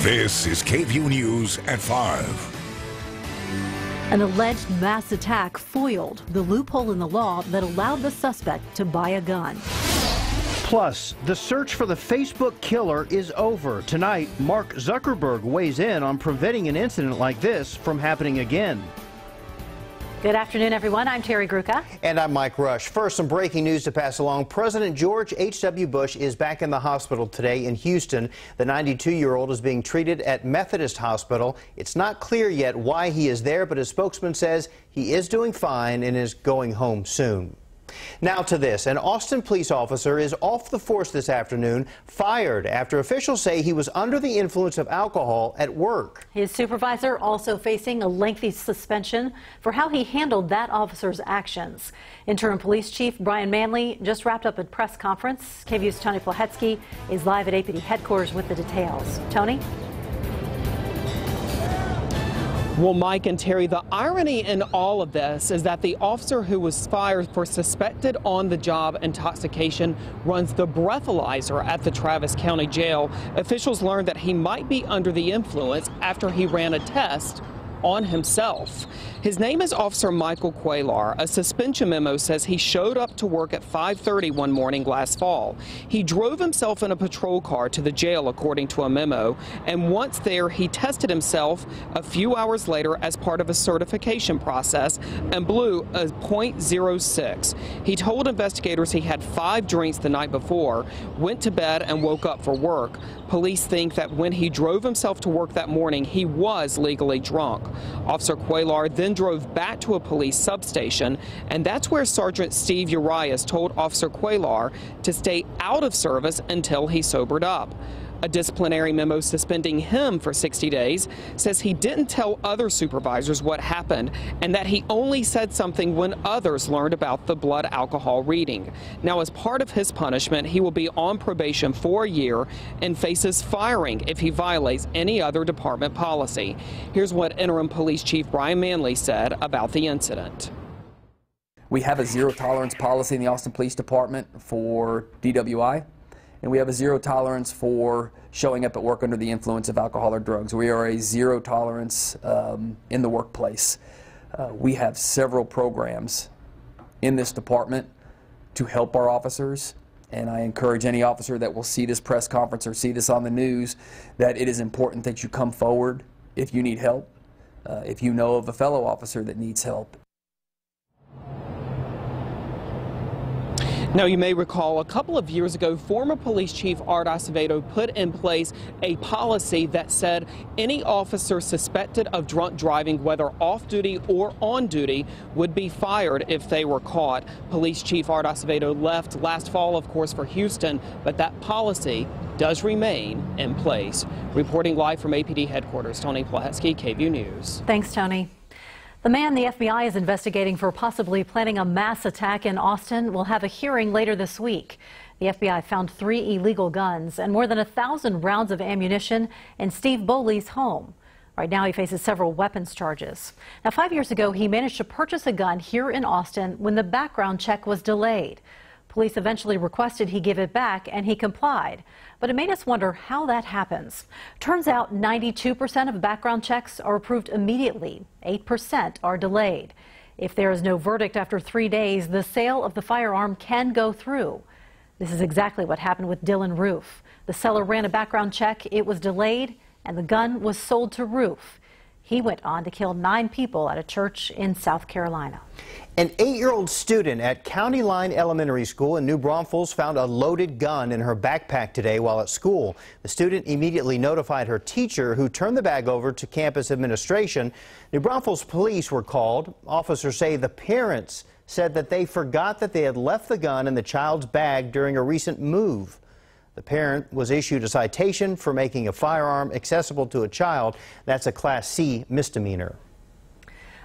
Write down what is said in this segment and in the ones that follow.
This is KVUE News at 5. An alleged mass attack foiled the loophole in the law that allowed the suspect to buy a gun. Plus, the search for the Facebook killer is over. Tonight, Mark Zuckerberg weighs in on preventing an incident like this from happening again. Good afternoon, everyone. I'm Terry Gruca. And I'm Mike Rush. First, some breaking news to pass along. President George H.W. Bush is back in the hospital today in Houston. The 92-year-old is being treated at Methodist Hospital. It's not clear yet why he is there, but his spokesman says he is doing fine and is going home soon. Now to this. An Austin police officer is off the force this afternoon, fired after officials say he was under the influence of alcohol at work. His supervisor also facing a lengthy suspension for how he handled that officer's actions. Interim Police Chief Brian Manley just wrapped up a press conference. KVUE's Tony Plahetsky is live at APD headquarters with the details. Tony? Well, Mike and Terry, the irony in all of this is that the officer who was fired for suspected on-the-job intoxication runs the breathalyzer at the Travis County Jail. Officials learned that he might be under the influence after he ran a test on himself. His name is Officer Michael Cuellar. A suspension memo says he showed up to work at 5:30 one morning last fall. He drove himself in a patrol car to the jail, according to a memo, and once there, he tested himself a few hours later as part of a certification process and blew a .06. He told investigators he had 5 drinks the night before, went to bed and woke up for work. Police think that when he drove himself to work that morning, he was legally drunk. Officer Cuellar then drove back to a police substation, and that's where Sergeant Steve Urias told Officer Cuellar to stay out of service until he sobered up. A disciplinary memo suspending him for 60 days says he didn't tell other supervisors what happened and that he only said something when others learned about the blood alcohol reading. Now, as part of his punishment, he will be on probation for a year and faces firing if he violates any other department policy. Here's what Interim Police Chief Brian Manley said about the incident. We have a zero tolerance policy in the Austin Police Department for DWI. And we have a zero tolerance for showing up at work under the influence of alcohol or drugs. We are a zero tolerance in the workplace. We have several programs in this department to help our officers, and I encourage any officer that will see this press conference or see this on the news that it is important that you come forward if you need help, if you know of a fellow officer that needs help. Now, you may recall a couple of years ago, former police chief Art Acevedo put in place a policy that said any officer suspected of drunk driving, whether off duty or on duty, would be fired if they were caught. Police Chief Art Acevedo left last fall, of course, for Houston, but that policy does remain in place. Reporting live from APD headquarters, Tony Plahetsky, KVUE News. Thanks, Tony. The man the FBI is investigating for possibly planning a mass attack in Austin will have a hearing later this week. The FBI found 3 illegal guns and more than 1,000 rounds of ammunition in Steve Boley's home. Right now, he faces several weapons charges. Now, 5 years ago, he managed to purchase a gun here in Austin when the background check was delayed. Police eventually requested he give it back, and he complied. But it made us wonder how that happens. Turns out 92% of background checks are approved immediately. 8% are delayed. If there is no verdict after 3 days, the sale of the firearm can go through. This is exactly what happened with Dylan Roof. The seller ran a background check, it was delayed, and the gun was sold to Roof. He went on to kill 9 people at a church in South Carolina. An 8-year-old student at County Line Elementary School in New Braunfels found a loaded gun in her backpack today while at school. The student immediately notified her teacher, who turned the bag over to campus administration. New Braunfels police were called. Officers say the parents said that they forgot that they had left the gun in the child's bag during a recent move. The parent was issued a citation for making a firearm accessible to a child. That's a Class C misdemeanor.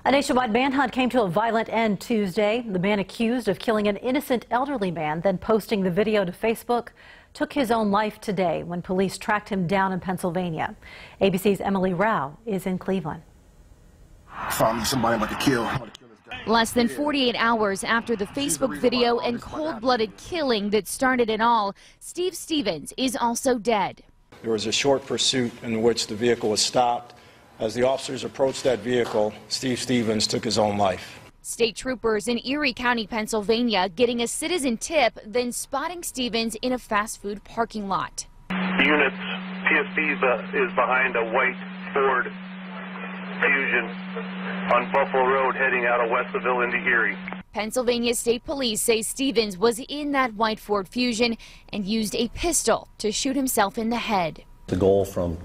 A nationwide manhunt came to a violent end Tuesday. The man accused of killing an innocent elderly man, then posting the video to Facebook, took his own life today when police tracked him down in Pennsylvania. ABC's Emily Rao is in Cleveland. Found somebody about to kill. Less than 48 hours after the Facebook video and cold-blooded killing that started it all, Steve Stevens is also dead. There was a short pursuit in which the vehicle was stopped. As the officers approached that vehicle, Steve Stevens took his own life. State troopers in Erie County, Pennsylvania, getting a citizen tip, then spotting Stevens in a fast food parking lot. Units, PSP is behind a white Ford Fusion on Buffalo Road heading out of Westville into Erie. Pennsylvania State Police say Stevens was in that white Ford Fusion and used a pistol to shoot himself in the head. The goal from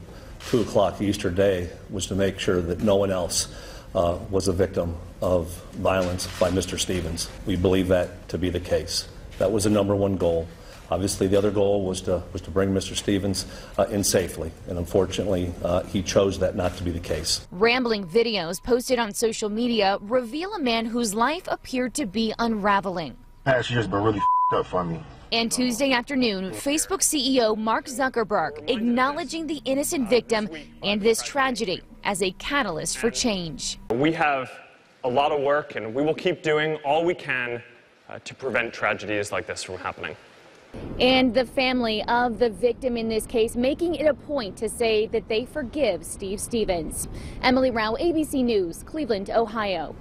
2 o'clock Easter day was to make sure that no one else was a victim of violence by Mr. Stevens. We believe that to be the case. That was the #1 goal. Obviously, the other goal was to bring Mr. Stevens in safely, and unfortunately, he chose that not to be the case. Rambling videos posted on social media reveal a man whose life appeared to be unraveling. Past year's been really up for me. And Tuesday afternoon, Facebook CEO Mark Zuckerberg acknowledging the innocent victim and this tragedy as a catalyst for change. We have a lot of work, and we will keep doing all we can to prevent tragedies like this from happening. And the family of the victim in this case making it a point to say that they forgive Steve Stevens. Emily Rao, ABC News, Cleveland, Ohio.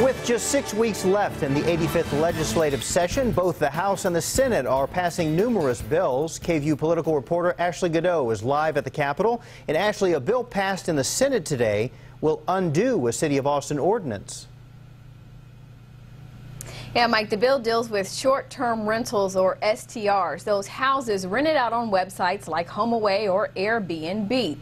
With just 6 weeks left in the 85th legislative session, both the House and the Senate are passing numerous bills. KVUE political reporter Ashley Godot is live at the Capitol. And Ashley, a bill passed in the Senate today will undo a City of Austin ordinance. Yeah, Mike, the bill deals with short-term rentals, or STRs, those houses rented out on websites like HomeAway or Airbnb.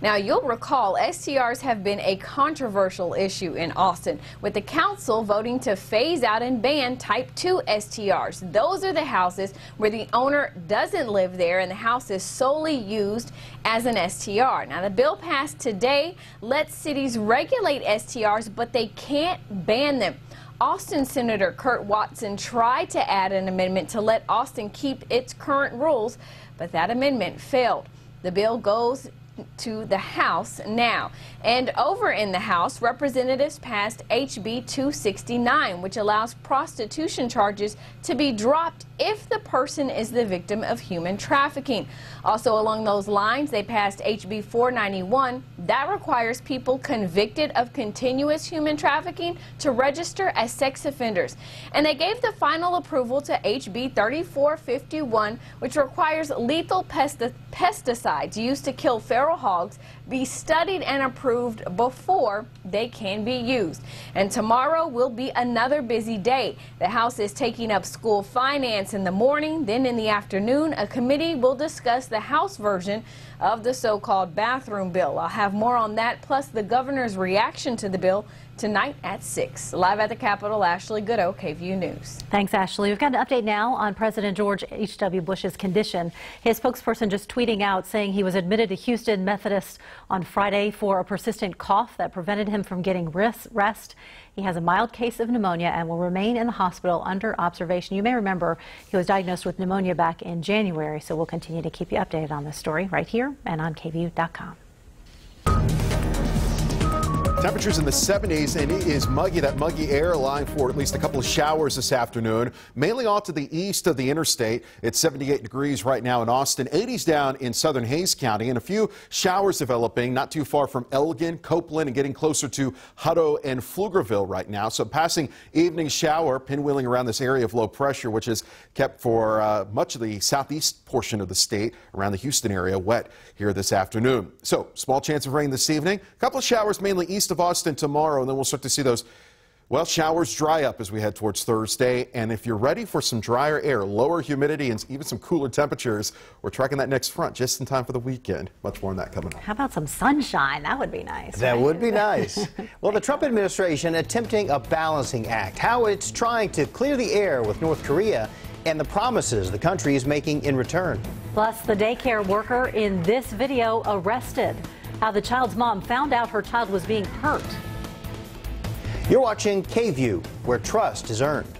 Now, you'll recall STRs have been a controversial issue in Austin, with the council voting to phase out and ban Type 2 STRs. Those are the houses where the owner doesn't live there and the house is solely used as an STR. Now, the bill passed today lets cities regulate STRs, but they can't ban them. Austin Senator Kurt Watson tried to add an amendment to let Austin keep its current rules, but that amendment failed. The bill goes to the House now. And over in the House, representatives passed HB 269, which allows prostitution charges to be dropped if the person is the victim of human trafficking. Also along those lines, they passed HB 491. That requires people convicted of continuous human trafficking to register as sex offenders. And they gave the final approval to HB 3451, which requires lethal pesticides used to kill feral hogs be studied and approved before they can be used. And tomorrow will be another busy day. The House is taking up school finance in the morning. Then in the afternoon, a committee will discuss the House version of the so-called bathroom bill. I'll have more on that, plus the governor's reaction to the bill tonight at 6. Live at the Capitol, Ashley Godot, KVUE News. Thanks, Ashley. We've got an update now on President George H.W. Bush's condition. His spokesperson just tweeting out saying he was admitted to Houston Methodist on Friday for a persistent cough that prevented him from getting rest. He has a mild case of pneumonia and will remain in the hospital under observation. You may remember he was diagnosed with pneumonia back in January, so we'll continue to keep you updated on this story right here and on KVUE.com. Temperatures in the 70s, and it is muggy. That muggy air allowing for at least a couple of showers this afternoon, mainly off to the east of the interstate. It's 78 degrees right now in Austin, 80s down in southern Hays County, and a few showers developing not too far from Elgin, Copeland, and getting closer to Hutto and Pflugerville right now. So passing evening shower, pinwheeling around this area of low pressure, which is kept for much of the southeast portion of the state around the Houston area wet here this afternoon. So small chance of rain this evening. A couple of showers mainly east of Austin tomorrow, and then we'll start to see those, well, showers dry up as we head towards Thursday. And if you're ready for some drier air, lower humidity, and even some cooler temperatures, we're tracking that next front just in time for the weekend. Much more on that coming up. How about some sunshine? That would be nice. That would be nice. Well, the Trump administration attempting a balancing act, how it's trying to clear the air with North Korea and the promises the country is making in return. Plus, the daycare worker in this video arrested. How the child's mom found out her child was being hurt. You're watching KVUE, where trust is earned.